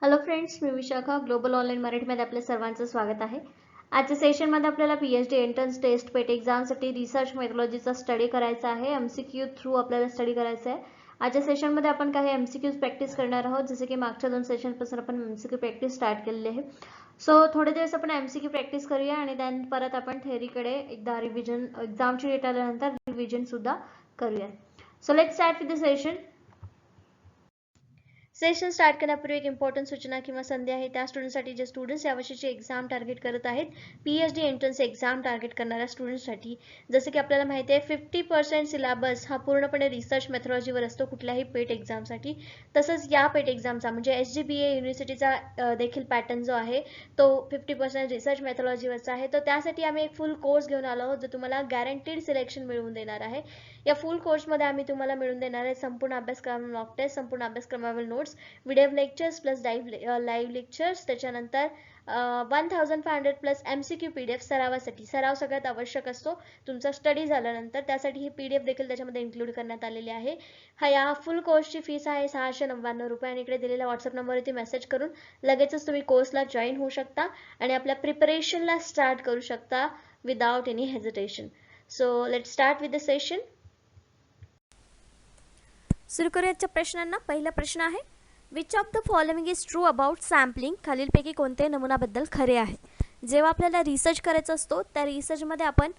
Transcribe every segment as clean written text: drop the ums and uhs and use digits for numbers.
Hello friends, मी Vishakha global online मराठीमध्ये आपल्या सर्वांचं स्वागत आहे. आजच्या सेशनमध्ये आपल्याला PhD एंट्रन्स टेस्ट पेट एक्झामसाठी रिसर्च मेथोलॉजीचा स्टडी करायचा आहे. MCQ थ्रू आपल्याला स्टडी करायचा आहे. आजच्या सेशनमध्ये आपण काही MCQज प्रॅक्टिस करणार आहोत, जसे की मागच्या 2 सेशनपासून आपण MCQ प्रॅक्टिस स्टार्ट केलेली आहे. सो थोडे दिवस आपण MCQ प्रॅक्टिस करूया आणि देन परत आपण थेअरीकडे एकदा रिव्हिजन, एक्झामची डेट आल्यानंतर रिव्हिजन सुद्धा करूया. So let's start with the session. Session start करण्यापूर्वी एक इम्पॉर्टंट सूचना किंवा संधी आहे त्या स्टुडंटसाठी जे स्टुडंट्स यावर्षीची एक्झाम टार्गेट करत आहेत, PhD एंट्रन्स एक्झाम टार्गेट करणाऱ्या स्टुडंट्ससाठी. जसं की आपल्याला माहिती आहे 50% सिलेबस हा पूर्णपणे रिसर्च मेथोलॉजीवर असतो कुठल्याही पेट एक्झामसाठी. तसंच या पेट एक्झामचा म्हणजे SGBA युनिव्हर्सिटीचा देखील पॅटर्न जो आहे तो 50% रिसर्च मेथोलॉजीवरचा आहे. तर त्यासाठी आम्ही एक फुल कोर्स घेऊन आलो आहोत जो तुम्हाला गॅरंटीड सिलेक्शन मिळवून देणार आहे. या फुल कोर्समध्ये आम्ही तुम्हाला मिळवून देणार आहे संपूर्ण अभ्यासक्रम, मॉक टेस्ट, संपूर्ण अभ्यासक्रमावरील notes, video lectures plus live lectures, त्याच्यानंतर 1500 प्लस MCQ PDF सरावासाठी. सराव सगळ्यात आवश्यक असतो तुमचा स्टडी झाल्यानंतर, त्यासाठी ही PDF देखील त्याच्यामध्ये इन्क्लूड करण्यात आलेली आहे. या फुल कोर्सची फीस आहे 699 रुपये आणि इकडे दिलेल्या व्हॉट्सअप नंबरवरती मेसेज करून लगेचच तुम्ही कोर्सला जॉईन होऊ शकता आणि आपल्या प्रिपरेशनला स्टार्ट करू शकता without any hesitation. So let's start with the session. सुरू करूयाच्या प्रश्नांना. पहिला प्रश्न आहे, which of the following is true about sampling? खालीलपैकी कोणते नमुनाबद्दल खरे आहे? जेव्हा आपल्याला रिसर्च करायचा असतो त्या रिसर्चमध्ये आपण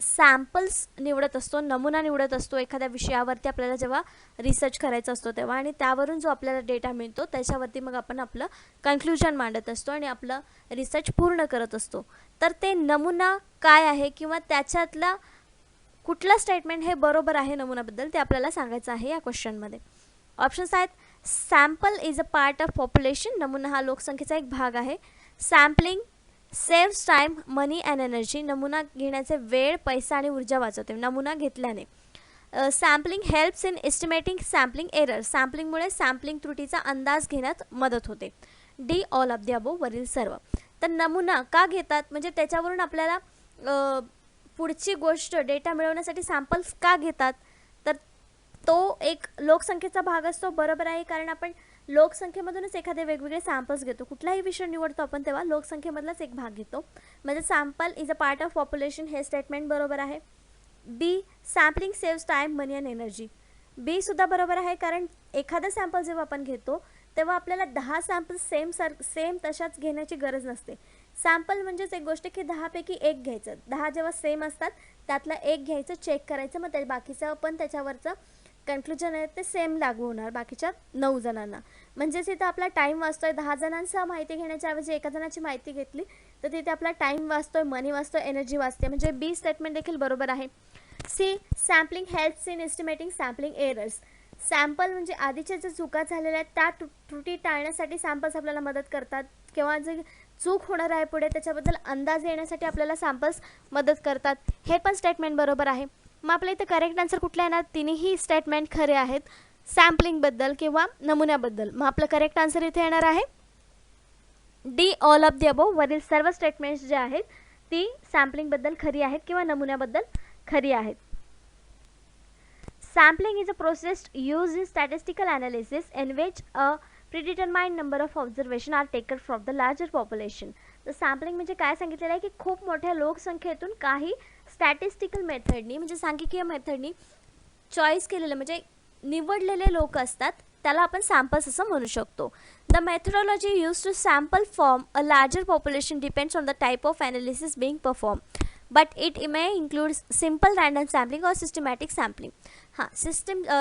सॅम्पल्स निवडत असतो, नमुना निवडत असतो एखाद्या विषयावरती आपल्याला जेव्हा रिसर्च करायचा असतो तेव्हा, आणि त्यावरून जो आपल्याला डेटा मिळतो त्याच्यावरती मग आपण आपलं कन्क्लुजन मांडत असतो आणि आपलं रिसर्च पूर्ण करत असतो. तर ते नमुना काय आहे किंवा त्याच्यातला कुठलं स्टेटमेंट हे बरोबर आहे नमुनाबद्दल ते आपल्याला सांगायचं आहे या क्वेश्चनमध्ये. ऑप्शन्स आहेत, sample is a part of population, नमुना हा लोकसंख्येचा एक भाग आहे. Sampling saves time, money and energy, नमुना घेण्याचे वेळ, पैसा आणि ऊर्जा वाचवते नमुना घेतल्याने. Sampling helps in estimating sampling error, सॅम्पलिंगमुळे सॅम्पलिंग त्रुटीचा अंदाज घेण्यात मदत होते. D all of the above, वरील सर्व. तर नमुना का घेतात म्हणजे त्याच्यावरून आपल्याला पुढची गोष्ट डेटा मिळवण्यासाठी सॅम्पल्स का घेतात, तर तो एक लोकसंख्येचा भाग असतो. बरोबर आहे, कारण आपण लोकसंख्येमधूनच एखादे वेगवेगळे सॅम्पल्स घेतो. कुठलाही विषय निवडतो आपण तेव्हा लोकसंख्येमधलाच एक भाग घेतो, म्हणजे sample is a part of population हे स्टेटमेंट बरोबर आहे. B, sampling saves time, money and energy, B सुद्धा बरोबर आहे, कारण एखादा सॅम्पल जेव्हा आपण घेतो तेव्हा आपल्याला 10 सॅम्पल्स सेम तशाच घेण्याची गरज नसते. सॅम्पल म्हणजेच एक गोष्ट की 10 पैकी एक घ्यायचं, 10 जेव्हा सेम असतात त्यातला एक घ्यायचं, चेक करायचं, मग बाकीचं पण त्याच्यावरचं कन्क्लुजन आहे ते सेम लागू होणार बाकीच्या 9 जणांना. म्हणजेच इथं आपला टाईम वाचतोय. 10 जणांचा माहिती घेण्याच्या ऐवजी एका जणाची माहिती घेतली तर तिथे आपला टाईम वाचतोय, मनी वाचतोय, एनर्जी वाचते, म्हणजे बी स्टेटमेंट देखील बरोबर आहे. See, sampling helps in estimating sampling errors, sample म्हणजे आधीच्या ज्या चुका झालेल्या आहेत त्या त्रुटी टाळण्यासाठी सॅम्पल्स आपल्याला मदत करतात, किंवा जे चूक होणार आहे पुढे त्याच्याबद्दल अंदाज येण्यासाठी आपल्याला सॅम्पल्स मदत करतात. हे पण स्टेटमेंट बरोबर आहे. मग आपल्या इथं करेक्ट आन्सर कुठला येणार? तिन्ही स्टेटमेंट खरे आहेत सॅम्पलिंगबद्दल किंवा नमुन्याबद्दल. मग आपलं करेक्ट आन्सर इथे येणार आहे D all of the above, वरील सर्व स्टेटमेंट्स जे आहेत ती सॅम्पलिंगबद्दल खरी आहेत किंवा नमुन्याबद्दल खरी आहेत. Sampling is a process used in statistical analysis in which a predetermined number of observations are taken from the larger population. तर सॅम्पलिंग म्हणजे काय सांगितलेलं आहे की खूप मोठ्या लोकसंख्येतून काही स्टॅटिस्टिकल मेथडनी म्हणजे सांख्यिकीय मेथडनी चॉईस केलेलं म्हणजे निवडलेले लोक असतात त्याला आपण सॅम्पल्स असं म्हणू शकतो. The methodology use to sample form a larger population depends on the type of analysis being perform, but it may include simple random sampling और सिस्टमॅटिक सॅम्पलिंग. हां,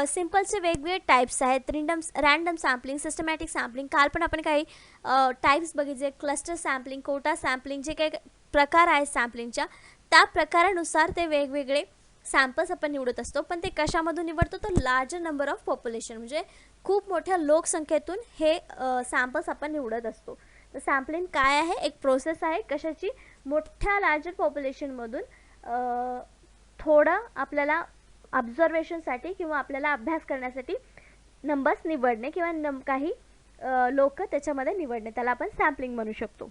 सिम्पलचे वेगवेगळे टाईप्स आहेत, रँडम सॅम्पलिंग, सिस्टमॅटिक सॅम्पलिंग. काल पण आपण काही types बघितले, cluster sampling, Kota sampling, जे काही प्रकार आहेत सॅम्पलिंगच्या त्या प्रकारानुसार ते वेगवेगळे सॅम्पल्स आपण निवडत असतो. पण ते कशामधून निवडतो तर लार्जर नंबर ऑफ पॉप्युलेशन म्हणजे खूप मोठ्या लोकसंख्येतून हे सॅम्पल्स आपण निवडत असतो. तर सॅम्पलिंग काय आहे? एक प्रोसेस आहे कशाची? मोठ्या लार्जर पॉप्युलेशनमधून थोडं आपल्याला ऑब्झर्वेशनसाठी किंवा आपल्याला अभ्यास करण्यासाठी नंबर्स निवडणे किंवा काही लोक त्याच्यामध्ये निवडणे, त्याला आपण सॅम्पलिंग म्हणू शकतो.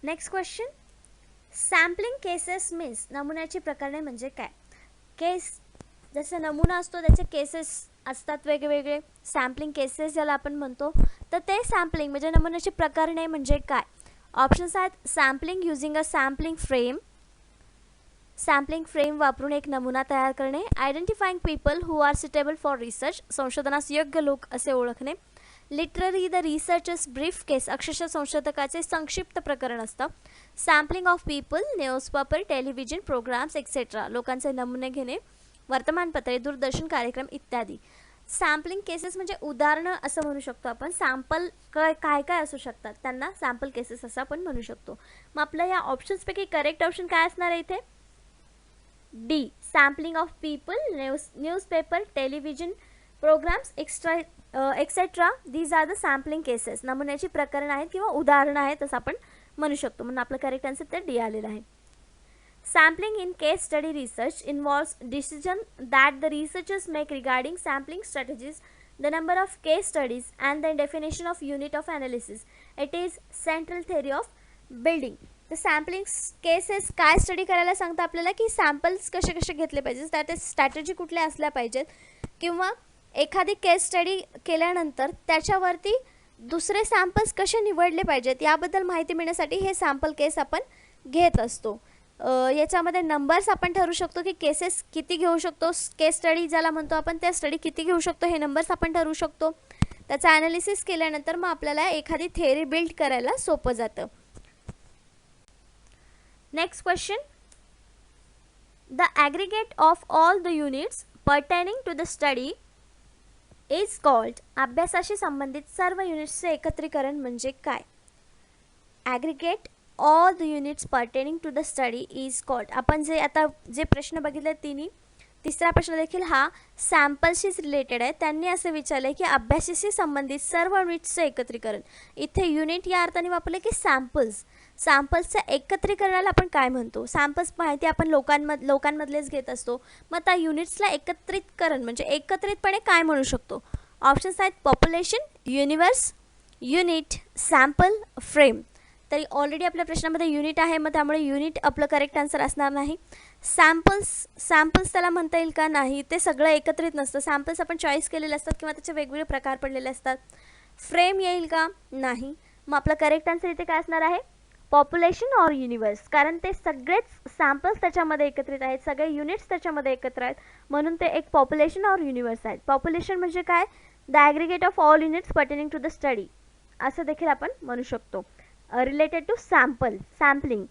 Next question, sampling cases means, नमुन्याची प्रकरणे म्हणजे काय? केस जसं नमुना असतो त्याचे केसेस असतात वेगवेगळे सॅम्पलिंग केसेस ज्याला आपण म्हणतो, तर ते सॅम्पलिंग म्हणजे नमुन्याची प्रकरणे म्हणजे काय. ऑप्शन्स आहेत sampling using a sampling frame, sampling frame वापरून एक नमुना तयार करणे, identifying people who are suitable for research, संशोधनास योग्य लोक असे ओळखणे, literary the researchers brief case, अक्षरशः संशोधकाचे संक्षिप्त प्रकरण असतं, sampling of people, newspaper, television programmes etcetera, लोकांचे नमुने घेणे, वर्तमानपत्रे, दूरदर्शन कार्यक्रम इत्यादी. सॅम्पलिंग केसेस म्हणजे उदाहरणं असं म्हणू शकतो आपण. सॅम्पल काय काय असू शकतात त्यांना सॅम्पल केसेस असं आपण म्हणू शकतो. मग आपल्या या ऑप्शन्सपैकी करेक्ट ऑप्शन काय असणार आहे इथे. D, sampling of people, newspaper, television programmes etcetera, these are the sampling cases. नमुन्याची प्रकरण आहेत किंवा उदाहरणं आहेत असं आपण म्हणू शकतो. म्हणून आपलं करेक्ट आन्सर तर डी आलेलं आहे. Sampling in case study research involves decision that the researchers make regarding sampling strategies, the number of case studies, and the definition of unit of analysis. It is central theory of building. The sampling cases काय study करायला सांगतं आपल्याला की samples कसे कसे घेतले पाहिजे, त्यात स्ट्रॅटेजी कुठल्या असल्या पाहिजेत, किंवा एखादी केस स्टडी केल्यानंतर त्याच्यावरती दुसरे सॅम्पल्स कसे निवडले पाहिजेत याबद्दल माहिती मिळण्यासाठी हे सॅम्पल केस आपण घेत असतो. याच्यामध्ये नंबर्स आपण ठरवू शकतो की केसेस किती घेऊ शकतो, केस स्टडी ज्याला म्हणतो आपण त्या स्टडी किती घेऊ शकतो हे नंबर्स आपण ठरवू शकतो. त्याचा ॲनालिसिस केल्यानंतर मग आपल्याला एखादी थेअरी बिल्ड करायला सोपं जातं. Next question, the aggregate of all the units pertaining to the study is called. अभ्यासाशी संबंधित सर्व युनिट्सचे एकत्रीकरण म्हणजे काय. Aggregate all the units pertaining to the study is called. आपण जे आता जे प्रश्न बघितले तिन्ही, तिसरा प्रश्न देखील हा सॅम्पल्सशीच रिलेटेड आहे. त्यांनी असं विचारलं की अभ्यासाशी संबंधित सर्व युनिट्सचे एकत्रीकरण. इथे युनिट या अर्थाने वापरले की सॅम्पल्स. सॅम्पल्सचं एकत्रीकरणाला आपण काय म्हणतो. सॅम्पल्स माहिती आपण लोकांमधलेच घेत असतो. मग त्या युनिट्सला एकत्रितकरण म्हणजे एकत्रितपणे काय म्हणू शकतो. ऑप्शन्स आहेत population, universe, unit, sample, frame. तरी ऑलरेडी आपल्या प्रश्नामध्ये युनिट आहे, मग त्यामुळे युनिट आपलं करेक्ट आन्सर असणार नाही. सॅम्पल्स त्याला म्हणता येईल का, नाही. ते सगळं एकत्रित नसतं. सॅम्पल्स आपण चॉईस केलेले असतात किंवा त्याचे वेगवेगळे प्रकार पडलेले असतात. फ्रेम येईल का, नाही. मग आपलं करेक्ट आन्सर इथे काय असणार आहे, पॉप्युलेशन ऑर युनिवर्स. कारण ते सगळेच सॅम्पल्स त्याच्यामध्ये एकत्रित आहेत, सगळे युनिट्स त्याच्यामध्ये एकत्र आहेत, म्हणून ते एक पॉप्युलेशन ऑर युनिवर्स आहेत. पॉप्युलेशन म्हणजे काय, the aggregate of all units pertaining to the study असं देखील आपण म्हणू शकतो. रिलेटेड टू सॅम्पलिंग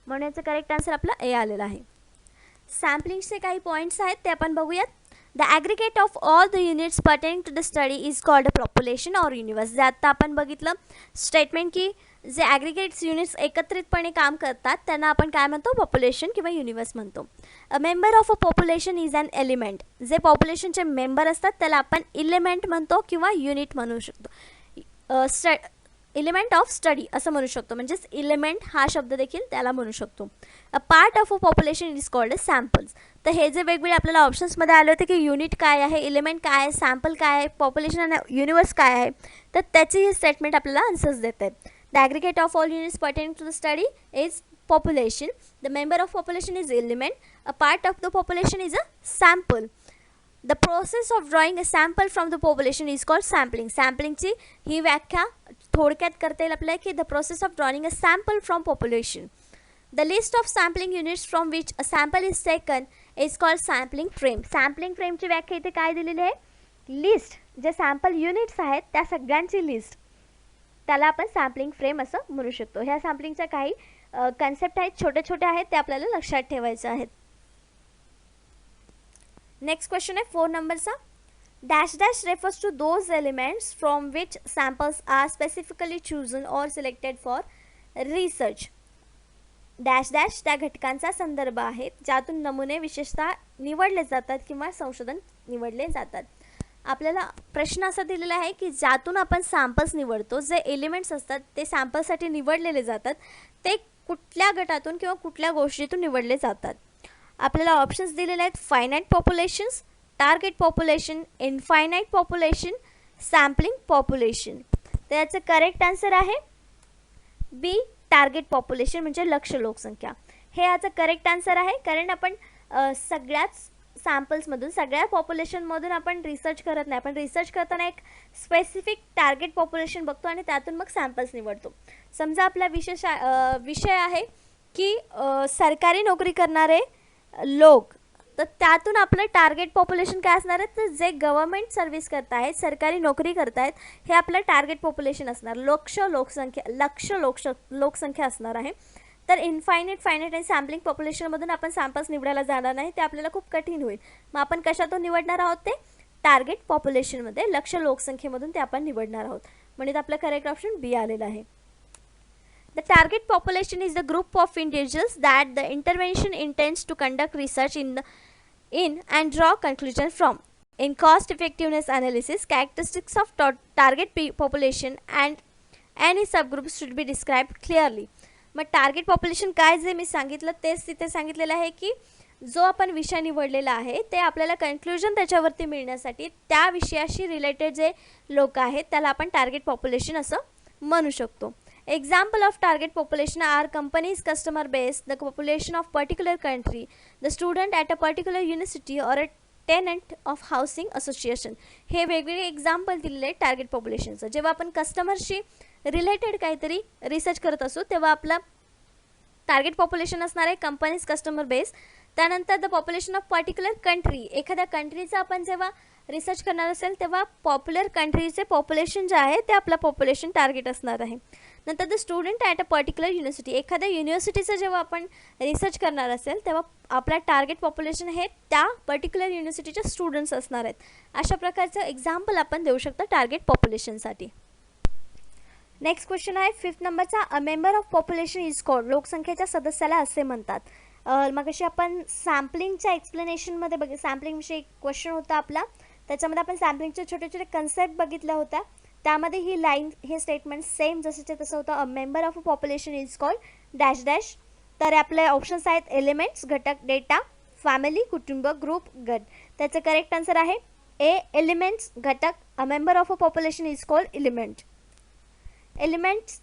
म्हणून याचं करेक्ट आन्सर आपला ए आलेला आहे. सॅम्पलिंगचे काही पॉईंट्स आहेत ते आपण बघूयात. The aggregate of all the units pertaining to the study is called a population or universe. जे आता आपण बघितलं स्टेटमेंट की जे ॲग्रिगेट्स युनिट्स एकत्रितपणे काम करतात त्यांना आपण काय म्हणतो, पॉप्युलेशन किंवा युनिवर्स म्हणतो. A member of a population is an element. जे पॉप्युलेशनचे मेंबर असतात त्याला आपण इलिमेंट म्हणतो किंवा युनिट म्हणू शकतो. एलिमेंट ऑफ स्टडी असं म्हणू शकतो, म्हणजेच एलिमेंट हा शब्द देखील त्याला म्हणू शकतो. अ part of a population is called a samples. तर हे जे वेगवेगळे आपल्याला ऑप्शन्समध्ये आले होते की युनिट काय आहे, एलिमेंट काय आहे, सॅम्पल काय आहे, पॉप्युलेशन आणि युनिवर्स काय आहे, तर त्याची ही स्टेटमेंट आपल्याला आन्सर्स देत आहेत. The aggregate of all units pertaining to the study is population. The member of population is element. A part of the population is a sample. The process of drawing a sample from the population is called sampling. Sampling ची ही व्याख्या थोडक्यात करता येईल आपल्याला की the process of drawing a sample from population. The list of sampling units from which a sample is taken is called sampling frame. Sampling frame ची व्याख्या इथे काय दिलेली आहे, लिस्ट जे सॅम्पल युनिट्स आहेत त्या सगळ्यांची लिस्ट, त्याला आपण सॅम्पलिंग फ्रेम असं म्हणू शकतो. ह्या सॅम्पलिंगच्या काही कन्सेप्ट आहेत, छोटे छोटे आहेत, ते आपल्याला लक्षात ठेवायचे आहेत. नेक्स्ट क्वेश्चन आहे 4 नंबरचा. Dash dash refers to those elements from which samples are specifically chosen or selected for research. Dash dash त्या घटकांचा संदर्भ आहे ज्यातून नमुने विशेषतः निवडले जातात किंवा संशोधन निवडले जातात. आपल्याला प्रश्न असा दिलेला आहे की ज्यातून आपण सॅम्पल्स निवडतो, जे एलिमेंट्स असतात ते सॅम्पलसाठी निवडलेले जातात, ते कुठल्या गटातून किंवा कुठल्या गोष्टीतून निवडले जातात. आपल्याला ऑप्शन्स दिलेले आहेत finite populations, target population, infinite population, sampling population. तर याचं करेक्ट आन्सर आहे बी, टार्गेट पॉप्युलेशन म्हणजे लक्ष्य लोकसंख्या. हे याचं करेक्ट आन्सर आहे, कारण आपण सॅम्पल्समधून, सगळ्या पॉप्युलेशनमधून आपण रिसर्च करत नाही. आपण रिसर्च करताना एक स्पेसिफिक टार्गेट पॉप्युलेशन बघतो आणि त्यातून मग सॅम्पल्स निवडतो. समजा आपला विषय आहे की सरकारी नोकरी करणारे लोक, तर त्यातून आपलं टार्गेट पॉप्युलेशन काय असणार आहे, तर जे गव्हर्मेंट सर्व्हिस करत आहेत, सरकारी नोकरी करत आहेत, हे आपलं टार्गेट पॉप्युलेशन असणार. लक्ष लोकसंख्या असणार आहे. तर फायनाईट आणि सॅम्पलिंग पॉप्युलेशनमधून आपण सॅम्पल्स निवडायला जाणार नाही, ते आपल्याला खूप कठीण होईल. मग आपण कशातून निवडणार आहोत, ते टार्गेट पॉप्युलेशनमध्ये लक्ष लोकसंख्येमधून ते आपण निवडणार आहोत. म्हणजे आपलं करेक्ट ऑप्शन बी आलेलं आहे. The target population is the group of individuals that the intervention intends to conduct research in and draw conclusions from. In cost effectiveness analysis, characteristics of target population and any subgroups should be described clearly. मग target population काय, जे मी सांगितलं तेच तिथे सांगितलेलं आहे की जो आपण विषय निवडलेला आहे ते आपल्याला कन्क्लुजन त्याच्यावरती मिळण्यासाठी त्या विषयाशी रिलेटेड जे लोक आहेत त्याला आपण टार्गेट पॉप्युलेशन असं म्हणू शकतो. Example of target population are companies' customer base, the population of particular country, the student at a particular university or a tenant of housing association. हे वेगवेगळे एक्झाम्पल दिलेले टार्गेट पॉप्युलेशनचं. जेव्हा आपण कस्टमरशी रिलेटेड काहीतरी रिसर्च करत असू तेव्हा आपला टार्गेट पॉप्युलेशन असणार आहे कंपनीज कस्टमर बेस. त्यानंतर the population of particular country, एखाद्या कंट्रीचा आपण जेव्हा रिसर्च करणार असेल तेव्हा पॉप्युलर कंट्रीचे पॉप्युलेशन जे आहे ते आपलं पॉप्युलेशन टार्गेट असणार आहे. नंतर the student at a particular university, एखाद्या युनिव्हर्सिटीचं जेव्हा आपण रिसर्च करणार असेल तेव्हा आपला टार्गेट पॉप्युलेशन हे त्या पर्टिक्युलर युनिव्हर्सिटीचे स्टुडंट्स असणार आहेत. अशा प्रकारचं एक्झाम्पल आपण देऊ शकतो टार्गेट पॉप्युलेशनसाठी. नेक्स्ट क्वेश्चन आहे 5th नंबरचा. अ member of population is called, लोकसंख्येच्या सदस्याला असे म्हणतात. मग अशी आपण सॅम्पलिंगच्या एक्सप्लेनेशनमध्ये सॅम्पलिंगविषयी क्वेश्चन होता आपला, त्याच्यामध्ये आपण सॅम्पलिंगचे छोटे छोटे कन्सेप्ट बघितल्या होत्या. त्यामध्ये ही लाईन, हे स्टेटमेंट सेम जसंचे तसं होतं. अ member of a population is called dash dash. तर आपले ऑप्शन्स आहेत एलिमेंट्स, घटक, डेटा, फॅमिली, कुटुंब, ग्रुप, गट. त्याचं करेक्ट आन्सर आहे ए, एलिमेंट्स, घटक. अ member of a population is called element. Elements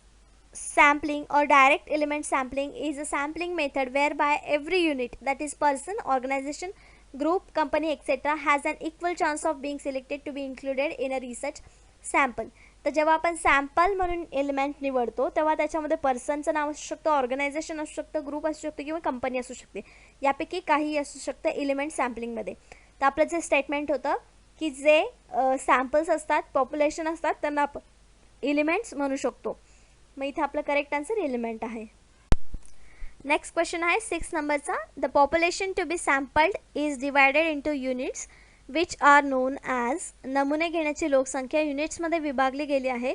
sampling or direct element sampling is a sampling method whereby every unit, that is person, organization, group, company, etc. has an equal chance of being selected to be included in a research sample. तर जेव्हा आपण sample म्हणून element निवडतो तेव्हा त्याच्यामध्ये पर्सनचं नाव असू शकतं, organisation असू शकतं, ग्रुप असू शकतं किंवा कंपनी असू शकते. यापैकी काहीही असू शकतं एलिमेंट सॅम्पलिंगमध्ये. तर आपलं जे स्टेटमेंट होतं की जे सॅम्पल्स असतात, पॉप्युलेशन असतात, त्यांना आपण एलिमेंट्स म्हणू शकतो. मग इथे आपलं करेक्ट आन्सर एलिमेंट आहे. नेक्स्ट क्वेश्चन आहे 6 नंबरचा. The population to be sampled is divided into units which are known as. नमुने घेण्याची लोकसंख्या युनिट्समध्ये विभागली गेली आहे,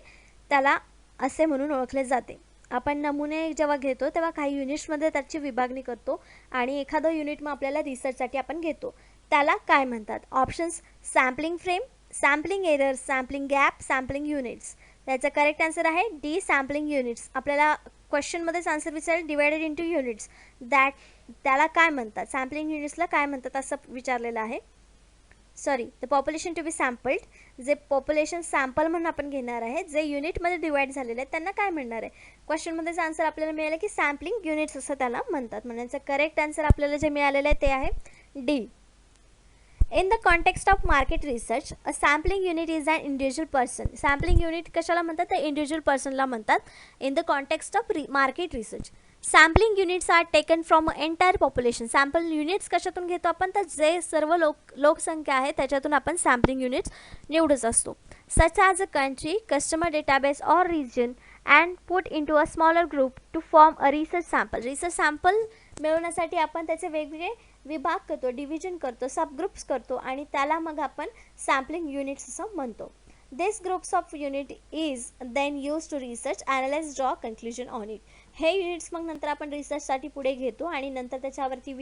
त्याला असे म्हणून ओळखले जाते. आपण नमुने जेव्हा घेतो तेव्हा काही युनिट्समध्ये त्याची विभागणी करतो आणि एखादं युनिट मग आपल्याला रिसर्चसाठी आपण घेतो, त्याला काय म्हणतात. Options sampling frame, sampling error, sampling gap, sampling units. त्याचा करेक्ट आन्सर आहे डी, सॅम्पलिंग युनिट्स. आपल्याला क्वेश्चनमध्येच आन्सर विचारेल डिवायडेड इंटू युनिट्स, त्याला काय म्हणतात, सॅम्पलिंग युनिट्सला काय म्हणतात असं विचारलेलं आहे. Sorry, the population to be सॅम्पल्ड, जे पॉप्युलेशन सॅम्पल म्हणून आपण घेणार आहे, जे युनिटमध्ये डिवाइड झालेले आहेत त्यांना काय म्हणणार आहे. क्वेश्चनमध्येच आन्सर आपल्याला मिळालं की सॅम्पलिंग युनिट्स असं त्याला म्हणतात. म्हणजे करेक्ट आन्सर आपल्याला जे मिळालेलं आहे ते आहे D. In the context of market research, a sampling unit is an individual person. Sampling unit कशाला म्हणतात, तर individual personला म्हणतात. In the context of market research, sampling units are taken from entire population. Sample units कशातून घेतो आपण, तर जे सर्व लोकसंख्या आहे त्याच्यातून आपण sampling units निवडत असतो. Such as a country, customer database or region and put into a smaller group to form a research sample. Research sample मिळवण्यासाठी आपण त्याचे वेगवेगळे विभाग करतो, डिव्हिजन करतो, सबग्रुप्स करतो आणि त्याला मग आपण सॅम्पलिंग युनिट्स असं म्हणतो. This groups of unit is then use to research, analyse, draw conclusion on it. हे युनिट्स मग नंतर आपण रिसर्चसाठी पुढे घेतो आणि नंतर त्याच्यावरती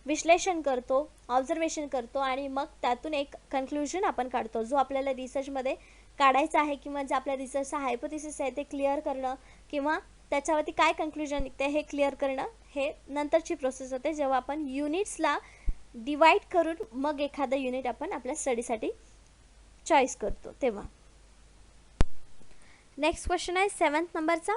विश्लेषण करतो, ऑब्झर्वेशन करतो आणि मग त्यातून एक कन्क्लुजन आपण काढतो, जो आपल्याला रिसर्चमध्ये काढायचा आहे किंवा जे आपल्या रिसर्चचा हायपोथेसिस आहे ते क्लिअर करणं किंवा त्याच्यावरती काय कन्क्लुजन निघते हे क्लिअर करणं, हे नंतरची प्रोसेस होते जेव्हा आपण युनिट्सला डिवाइड करून मग एखादं युनिट आपण आपल्या स्टडीसाठी चॉईस करतो तेव्हा. नेक्स्ट क्वेश्चन आहे 7th नंबरचा.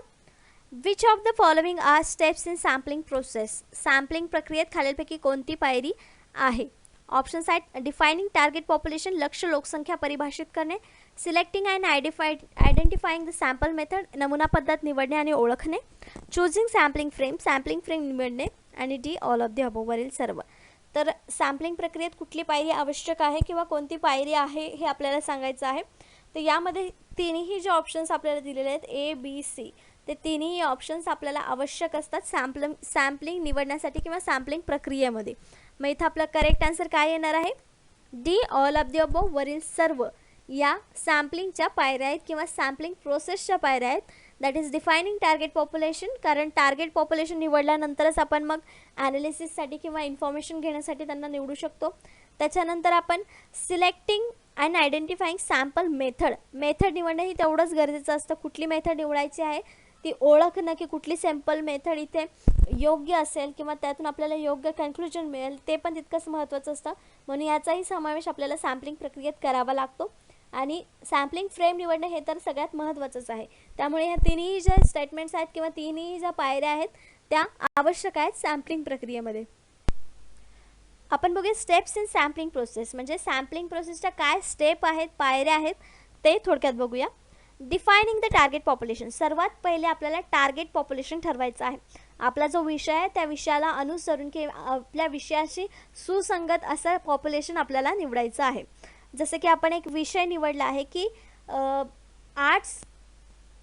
Which of the following are steps in sampling process. Sampling प्रक्रियेत खालीलपैकी कोणती पायरी आहे. ऑप्शन्स आहेत डिफायनिंग टार्गेट पॉप्युलेशन, लक्ष्य लोकसंख्या परिभाषित करणे, selecting and identifying the sample method, नमुना पद्धत निवडणे आणि ओळखणे, चूजिंग सॅम्पलिंग फ्रेम निवडणे, आणि D all of the above वरील सर्व. तर सॅम्पलिंग प्रक्रियेत कुठली पायरी आवश्यक आहे किंवा कोणती पायरी आहे हे आपल्याला सांगायचं आहे. तर यामध्ये तिन्ही जे ऑप्शन्स आपल्याला दिलेले आहेत ए बी सी, ते तिन्ही ऑप्शन्स आपल्याला आवश्यक असतात सॅम्पलिंग निवडण्यासाठी किंवा सॅम्पलिंग प्रक्रियेमध्ये. मग इथं आपला करेक्ट आन्सर काय येणार आहे? D all of the above वरील सर्व या सॅम्पलिंगच्या पायऱ्या आहेत किंवा सॅम्पलिंग प्रोसेसच्या पायऱ्या आहेत. That is defining target population, कारण टार्गेट पॉप्युलेशन निवडल्यानंतरच आपण मग ॲनालिसिससाठी किंवा इन्फॉर्मेशन घेण्यासाठी त्यांना निवडू शकतो. त्याच्यानंतर आपण selecting and identifying sample method निवडणं ही तेवढंच गरजेचं असतं. कुठली मेथड निवडायची आहे ती ओळखणं, की कुठली सॅम्पल मेथड इथे योग्य असेल किंवा त्यातून आपल्याला योग्य कन्क्लुजन मिळेल ते पण तितकंच महत्त्वाचं असतं. म्हणून याचाही समावेश आपल्याला सॅम्पलिंग प्रक्रियेत करावा लागतो. आणि सॅम्पलिंग फ्रेम निवडणं हे तर सगळ्यात महत्त्वाचंच आहे. त्यामुळे ह्या तिन्ही ज्या स्टेटमेंट्स आहेत किंवा तिन्ही ज्या पायऱ्या आहेत त्या आवश्यक आहेत सॅम्पलिंग प्रक्रियेमध्ये. आपण बघूया स्टेप्स इन सॅम्पलिंग प्रोसेस, म्हणजे सॅम्पलिंग प्रोसेसच्या काय स्टेप आहेत, पायऱ्या आहेत ते थोडक्यात बघूया. डिफायनिंग द टार्गेट पॉप्युलेशन, सर्वात पहिले आपल्याला टार्गेट पॉप्युलेशन ठरवायचं आहे. आपला जो विषय आहे त्या विषयाला अनुसरून किंवा आपल्या विषयाशी सुसंगत असं पॉप्युलेशन आपल्याला निवडायचं आहे. जसं की आपण एक विषय निवडला आहे की आर्ट्स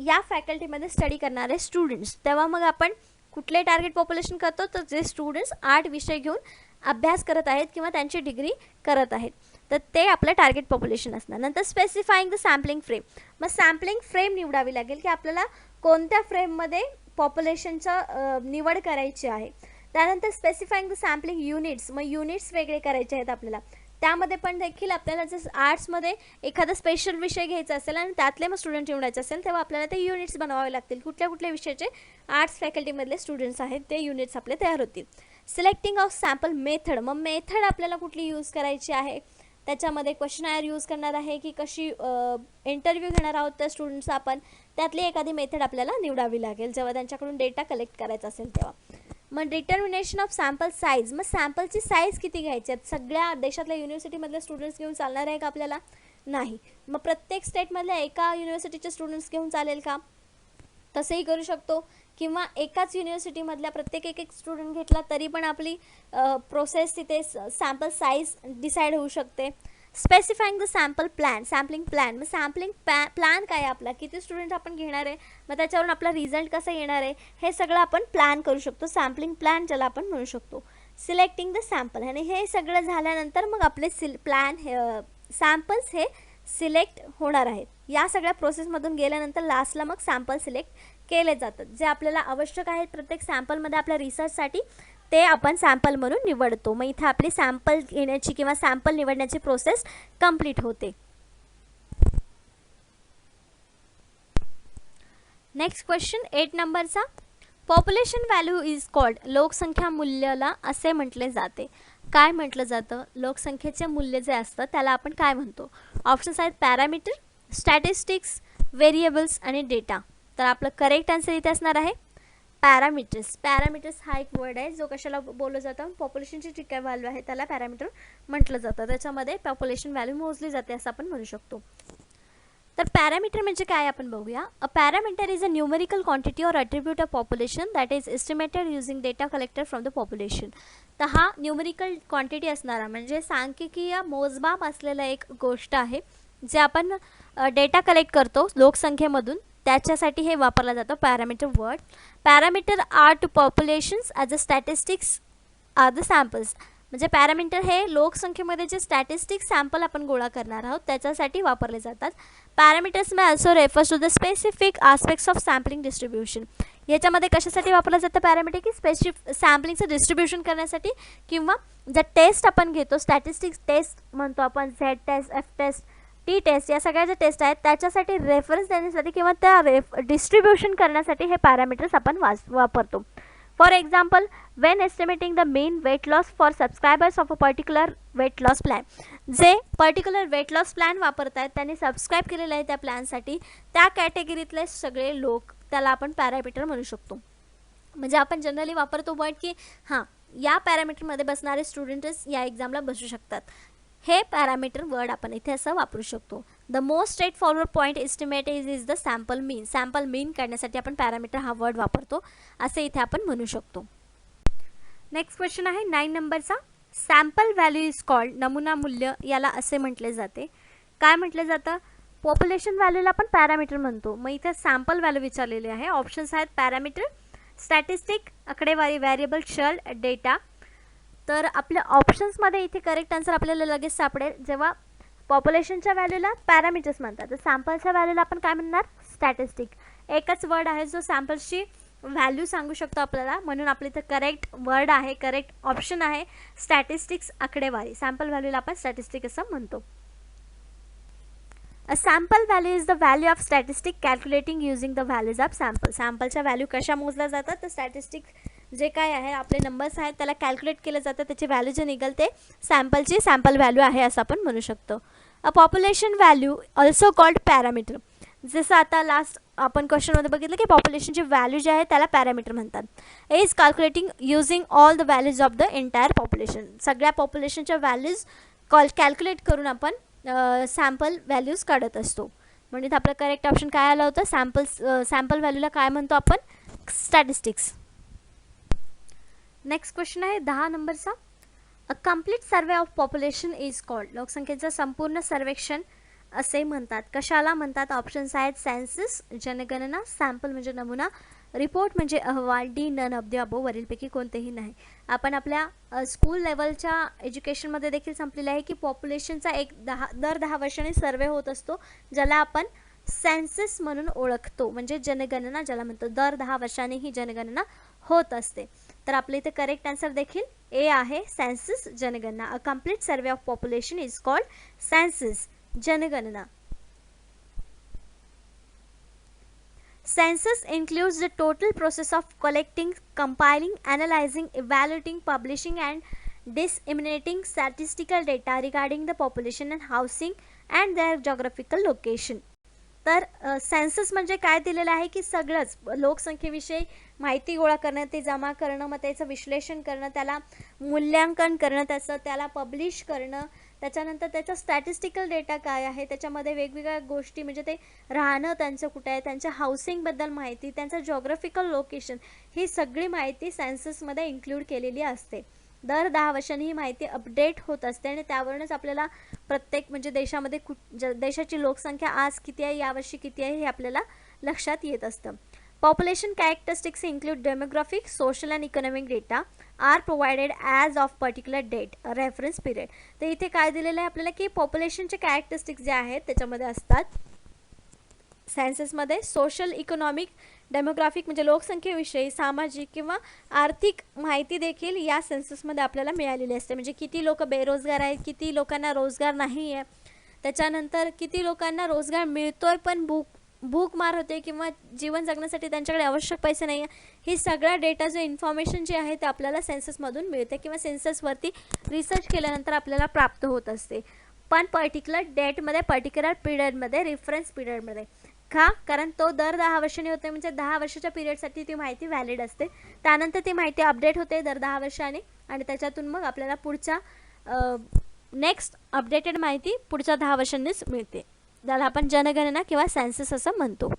या फॅकल्टीमध्ये स्टडी करणारे स्टुडंट्स, तेव्हा मग आपण कुठले टार्गेट पॉप्युलेशन करतो, तर जे स्टुडंट्स आर्ट विषय घेऊन अभ्यास करत आहेत किंवा त्यांची डिग्री करत आहेत, तर ते आपलं टार्गेट पॉप्युलेशन असणार. नंतर स्पेसिफाईंग द सॅम्पलिंग फ्रेम, मग सॅम्पलिंग फ्रेम निवडावी लागेल की आपल्याला कोणत्या फ्रेममध्ये पॉप्युलेशनचं निवड करायची आहे. त्यानंतर स्पेसिफाईंग द सॅम्पलिंग युनिट्स, मग युनिट्स वेगळे करायचे आहेत आपल्याला. त्यामध्ये पण देखील आपल्याला जर आर्ट्समध्ये एखादा स्पेशल विषय घ्यायचा असेल आणि त्यातले मग स्टुडंट निवडायचे असेल तेव्हा आपल्याला ते युनिट्स बनवावे लागतील. कुठल्या विषयाचे आर्ट्स फॅकल्टीमधले स्टुडंट्स आहेत ते युनिट्स आपले तयार होतील. सिलेक्टिंग ऑफ सॅम्पल मेथड, मग मेथड आपल्याला कुठली यूज करायची आहे, त्याच्यामध्ये क्वेश्चनायर यूज करणार आहे की कशी इंटरव्ह्यू घेणार आहोत त्या स्टुडंट्सचा आपण, त्यातली एखादी मेथड आपल्याला निवडावी लागेल जेव्हा त्यांच्याकडून डेटा कलेक्ट करायचा असेल तेव्हा. मग डिटर्मिनेशन ऑफ सॅम्पल साईज, मग सॅम्पलची साईज किती घ्यायची आहेत, सगळ्या देशातल्या युनिव्हर्सिटीमधले स्टुडंट्स घेऊन चालणार आहे का आपल्याला? नाही. मग प्रत्येक स्टेटमधल्या एका युनिव्हर्सिटीचे स्टुडंट्स घेऊन चालेल का? तसंही करू शकतो. किंवा एकाच युनिव्हर्सिटीमधल्या प्रत्येक एक स्टुडंट घेतला तरी पण आपली प्रोसेस तिथे सॅम्पल साईज डिसाईड होऊ शकते. स्पेसिफाईंग द सॅम्पलिंग प्लॅन, मग सॅम्पलिंग प्लॅन काय आहे आपला, किती स्टुडंट आपण घेणार आहे, मग त्याच्यावरून आपला रिझल्ट कसा येणार आहे हे सगळं आपण प्लॅन करू शकतो. सॅम्पलिंग प्लॅन ज्याला आपण म्हणू शकतो. सिलेक्टिंग द सॅम्पल, आणि हे सगळं झाल्यानंतर मग आपले सॅम्पल्स हे सिलेक्ट होणार आहेत. या सगळ्या प्रोसेसमधून गेल्यानंतर लास्टला मग सॅम्पल सिलेक्ट केले जातात. जे आपल्याला आवश्यक आहेत प्रत्येक सॅम्पलमध्ये आपल्या रिसर्चसाठी ते आपण सॅम्पल म्हणून निवडतो. मग इथे आपली सॅम्पल घेण्याची किंवा सॅम्पल निवडण्याची प्रोसेस कंप्लीट होते. नेक्स्ट क्वेश्चन 8 नंबरचा, पॉप्युलेशन व्हॅल्यू इज कॉल्ड, लोकसंख्या मूल्याला असे म्हटले जाते. काय म्हटलं जातं? लोकसंख्येचे मूल्य जे असतं त्याला आपण काय म्हणतो? ऑप्शन्स आहेत पॅरामीटर, स्टॅटिस्टिक्स, व्हेरिएबल्स आणि डेटा. तर आपलं करेक्ट आन्सर इथे असणार आहे पॅरामीटर्स. पॅरामीटर्स हा एक वर्ड आहे जो कशाला बोललं जातं, पॉप्युलेशनची जी काय व्हॅल्यू आहे त्याला पॅरामीटर म्हटलं जातं. त्याच्यामध्ये पॉप्युलेशन व्हॅल्यू मोजली जाते असं आपण म्हणू शकतो. तर पॅरामीटर म्हणजे काय आपण बघूया. A parameter is a numerical quantity or attribute of population that is estimated using data collected from the population. तर हा न्यूमेरिकल क्वांटिटी असणारा म्हणजे सांख्यिकीय मोजमाप असलेला एक गोष्ट आहे जे आपण डेटा कलेक्ट करतो लोकसंख्येमधून, त्याच्यासाठी हे वापरला जातं parameter word. Parameter are to populations as a statistics are the samples, म्हणजे पॅरामीटर हे लोकसंख्येमध्ये जे स्टॅटिस्टिक्स सॅम्पल आपण गोळा करणार आहोत त्याच्यासाठी वापरले जातात. Parameters may also refers to the specific aspects of sampling distribution. याच्यामध्ये कशासाठी वापरलं जातं पॅरामीटर, की स्पेसिफिक सॅम्पलिंगचं डिस्ट्रीब्युशन करण्यासाठी किंवा जर टेस्ट आपण घेतो, स्टॅटिस्टिक्स टेस्ट म्हणतो आपण, Z test, F test, T test, या सगळ्या ज्या टेस्ट आहेत त्याच्यासाठी रेफरन्स देण्यासाठी किंवा त्या डिस्ट्रीब्युशन करण्यासाठी हे पॅरामीटर्स आपण वापरतो. For example, when estimating the mean weight loss for subscribers of a particular weight loss plan, जे पर्टिक्युलर वेट लॉस प्लॅन वापरत आहेत त्यांनी सबस्क्राईब केलेलं आहे त्या प्लॅनसाठी, त्या कॅटेगरीतले सगळे लोक, त्याला आपण पॅरामीटर म्हणू शकतो. म्हणजे आपण जनरली वापरतो वर्ड की हां या पॅरामीटरमध्ये बसणारे स्टुडंटच या एक्झामला बसू शकतात. हे पॅरामीटर वर्ड आपण इथे असं वापरू शकतो. The most straightforward point estimate is the sample mean. Sample mean काढण्यासाठी आपण पॅरामीटर हा वर्ड वापरतो असे इथे आपण म्हणू शकतो. नेक्स्ट क्वेश्चन आहे 9 नंबरचा. Sample value is called. नमुना मूल्य याला असे म्हटले जाते. काय म्हटले जातं? पॉप्युलेशन व्हॅल्यूला आपण पॅरामीटर म्हणतो. मग इथे सॅम्पल व्हॅल्यू विचारलेले आहे. ऑप्शन्स आहेत पॅरामीटर, स्टॅटिस्टिक, आकडेवारी, व्हेरिएबल, चल, डेटा. तर आपल्या ऑप्शन्समध्ये इथे करेक्ट आन्सर आपल्याला लगेच सापडेल. जेव्हा पॉप्युलेशनच्या व्हॅल्यूला पॅरामीटर्स म्हणतात, तर सॅम्पलच्या व्हॅल्यूला आपण काय म्हणणार? स्टॅटिस्टिक. एकच वर्ड आहे जो सॅम्पल्सची व्हॅल्यू सांगू शकतो आपल्याला, म्हणून आपल्या इथं करेक्ट वर्ड आहे, करेक्ट ऑप्शन आहे स्टॅटिस्टिक्स, आकडेवारी. सॅम्पल व्हॅल्यूला आपण स्टॅटिस्टिक असं म्हणतो. A sample value is the value of statistic calculating using the values of sample. सॅम्पलच्या व्हॅल्यू कशा मोजल्या जातात? तर स्टॅटिस्टिक जे काय आहे आपले नंबर्स आहेत त्याला कॅल्क्युलेट केलं जातं, त्याची व्हॅल्यू जे निघेल ते सॅम्पलची सॅम्पल व्हॅल्यू आहे असं आपण म्हणू शकतो. A population value also called parameter. जसं आता लास्ट आपण क्वेश्चनमध्ये बघितलं की पॉप्युलेशनची व्हॅल्यू जे आहे त्याला पॅरामीटर म्हणतात. Is calculating using all the values of the entire population. सगळ्या पॉप्युलेशनच्या व्हॅल्यूज कॅल्क्युलेट करून आपण सॅम्पल व्हॅल्यूज काढत असतो. म्हणजे आपलं करेक्ट ऑप्शन काय आलं होतं? सॅम्पल व्हॅल्यूला काय म्हणतो आपण? स्टॅटिस्टिक्स. नेक्स्ट क्वेश्चन आहे 10 नंबरचा. A complete survey of population is called. लोकसंख्येचं संपूर्ण सर्वेक्षण असे म्हणतात. कशाला म्हणतात? ऑप्शन्स आहेत सेन्सस, जनगणना, सॅम्पल म्हणजे नमुना, रिपोर्ट म्हणजे अहवाल, D none of the above. वरीलपैकी कोणतेही नाही. आपण आपल्या स्कूल लेवलच्या एज्युकेशनमध्ये देखील संपलेलं आहे की पॉप्युलेशनचा दर 10 वर्षांनी सर्वे होत असतो, ज्याला आपण सेन्सस म्हणून ओळखतो, म्हणजे जनगणना ज्याला म्हणतो. दर 10 वर्षांनी ही जनगणना होत असते. तर आपल्या इथे करेक्ट आन्सर देखील ए आहे, सेन्सस, जनगणना. A complete survey of population is called census, जनगणना. Census includes the total process of collecting, compiling, analyzing, evaluating, publishing and disseminating statistical data regarding the population and housing and their geographical location. तर census म्हणजे काय दिलेलं आहे की सगळंच लोकसंख्येविषयी माहिती गोळा करणं, ते जमा करणं, मग त्याचं विश्लेषण करणं, त्याला मूल्यांकन करणं, त्याला पब्लिश करणं, त्याच्यानंतर त्याचा स्टॅटिस्टिकल डेटा काय आहे, त्याच्यामध्ये वेगवेगळ्या गोष्टी म्हणजे ते राहणं त्यांचं कुठे आहे, त्यांच्या हाऊसिंगबद्दल माहिती, त्यांचं जॉग्राफिकल लोकेशन, ही सगळी माहिती सेन्ससमध्ये इन्क्लूड केलेली असते. दर 10 वर्षांनी ही माहिती अपडेट होत असते आणि त्यावरूनच आपल्याला प्रत्येक म्हणजे देशामध्ये देशाची लोकसंख्या आज किती आहे, यावर्षी किती आहे, हे आपल्याला लक्षात येत असतं. Population characteristics include demographic, social and economic data are provided as of particular date reference period. तर इथे काय दिलेलं आहे आपल्याला की पॉप्युलेशनचे कॅरेक्टरिस्टिक्स जे आहेत त्याच्यामध्ये असतात सेन्ससमध्ये सोशल, इकॉनॉमिक, डेमोग्राफिक म्हणजे लोकसंख्येविषयी, सामाजिक किंवा आर्थिक माहिती देखील या सेन्ससमध्ये आपल्याला मिळालेली असते. म्हणजे किती लोक बेरोजगार आहेत, किती लोकांना रोजगार नाही आहे, त्याच्यानंतर किती लोकांना रोजगार मिळतोय पण भूक मार होते किंवा जीवन जगण्यासाठी त्यांच्याकडे आवश्यक पैसे नाही आहे. ही सगळा डेटा जो इन्फॉर्मेशन जे आहे ते आपल्याला सेन्ससमधून मिळते किंवा सेन्ससवरती रिसर्च केल्यानंतर आपल्याला प्राप्त होत असते. पण पर्टिक्युलर डेटमध्ये, पर्टिक्युलर पिरियडमध्ये, रेफरन्स पिरियडमध्ये. का? कारण तो दर 10 वर्षांनी होते, म्हणजे 10 वर्षाच्या पिरियडसाठी ती माहिती व्हॅलिड असते. त्यानंतर ती माहिती अपडेट होते दर 10 वर्षांनी आणि त्याच्यातून मग आपल्याला पुढच्या नेक्स्ट अपडेटेड माहिती पुढच्या 10 वर्षांनीच मिळते. त्याला आपण जनगणना किंवा सेन्सस असं म्हणतो.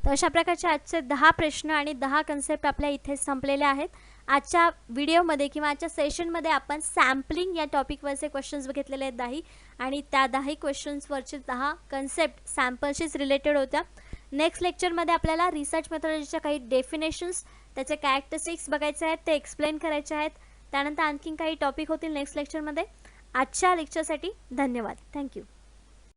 तर अशा प्रकारचे आजचे 10 प्रश्न आणि 10 कन्सेप्ट आपल्या इथे संपलेले आहेत. आजच्या व्हिडिओमध्ये किंवा आजच्या सेशनमध्ये आपण सॅम्पलिंग या टॉपिकवरचे क्वेश्चन्स बघितलेले आहेत 10 आणि त्या 10 क्वेश्चन्सवरचे 10 कन्सेप्ट सॅम्पलशीच रिलेटेड होत्या. नेक्स्ट लेक्चरमध्ये आपल्याला रिसर्च मेथॉडॉलॉजीच्या काही डेफिनेशन्स, त्याचे कॅरेक्टरिस्टिक्स बघायचे आहेत, ते एक्सप्लेन करायचे आहेत. त्यानंतर आणखीन काही टॉपिक होतील नेक्स्ट लेक्चरमध्ये. आजच्या लेक्चरसाठी धन्यवाद. थँक्यू.